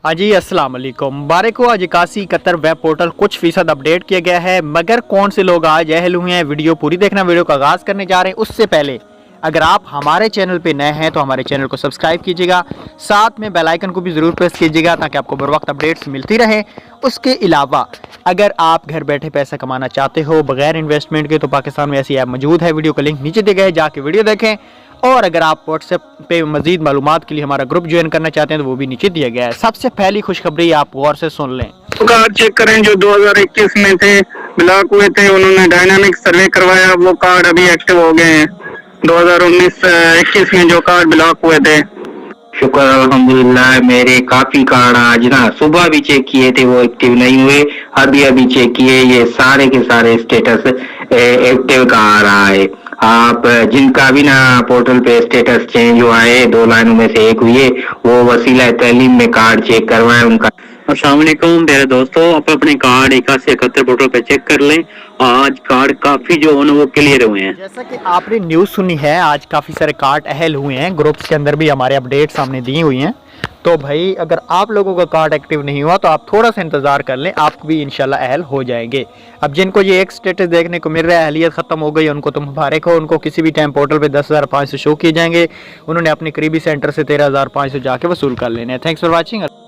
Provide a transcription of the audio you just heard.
हाँ जी, अस्सलाम वालेकुम। मुबारक हो, आज 8171 वेब पोर्टल कुछ फीसद अपडेट किया गया है, मगर कौन से लोग आज अहल हुए हैं, वीडियो पूरी देखना। वीडियो का आगाज़ करने जा रहे हैं उससे पहले अगर आप हमारे चैनल पे नए हैं तो हमारे चैनल को सब्सक्राइब कीजिएगा, साथ में बेल आइकन को भी ज़रूर प्रेस कीजिएगा ताकि आपको बर वक्त अपडेट्स मिलती रहे। उसके अलावा अगर आप घर बैठे पैसा कमाना चाहते हो बगैर इन्वेस्टमेंट के तो पाकिस्तान में ऐसी ऐप मौजूद है, वीडियो का लिंक नीचे दिया गया है, जाके वीडियो देखें। और अगर आप व्हाट्सएप पे मजीद मालूमात के लिए हमारा ग्रुप ज्वाइन करना चाहते हैं तो वो भी नीचे दिया गया है। सबसे पहली खुशखबरी आप गौर से सुन लें। कार्ड चेक करें जो 2021 में थे, ब्लॉक हुए थे, उन्होंने डायनामिक सर्वे करवाया, वो कार्ड अभी एक्टिव हो गए हैं। 2019-21 में जो कार्ड ब्लॉक हुए थे। शुक्र अल्हम्दुलिल्लाह, मेरे काफी कार्ड आज ना सुबह भी चेक किए थे, वो एक्टिव नहीं हुए, अभी चेक किए, ये सारे के सारे स्टेटस एक्टिव का आ रहा है। आप जिनका भी ना पोर्टल पे स्टेटस चेंज हुआ है, 2 लाइनों में से एक हुई है, वो वसीला तालीम में कार्ड चेक करवाएं उनका। अस्सलाम वालेकुम प्यारे दोस्तों, आप अपने कार्ड 8171 पोर्टल पे चेक कर लें। आज कार्ड काफी जो है वो क्लियर हुए हैं। जैसा कि आपने न्यूज़ सुनी है, आज काफ़ी सारे कार्ड अहल हुए हैं, ग्रुप्स के अंदर भी हमारे अपडेट सामने दी हुई हैं। तो भाई अगर आप लोगों का कार्ड एक्टिव नहीं हुआ तो आप थोड़ा सा इंतज़ार कर लें, आप भी इंशाल्लाह अहल हो जाएंगे। अब जिनको ये एक स्टेटस देखने को मिल रहा है, अहलियत ख़त्म हो गई, उनको तो मुबारक हो, उनको किसी भी टाइम पोर्टल पे 10,500 शो किए जाएंगे। उन्होंने अपने करीबी सेंटर से 13,500 जाके वसूल कर लेने हैं। Thanks for watching.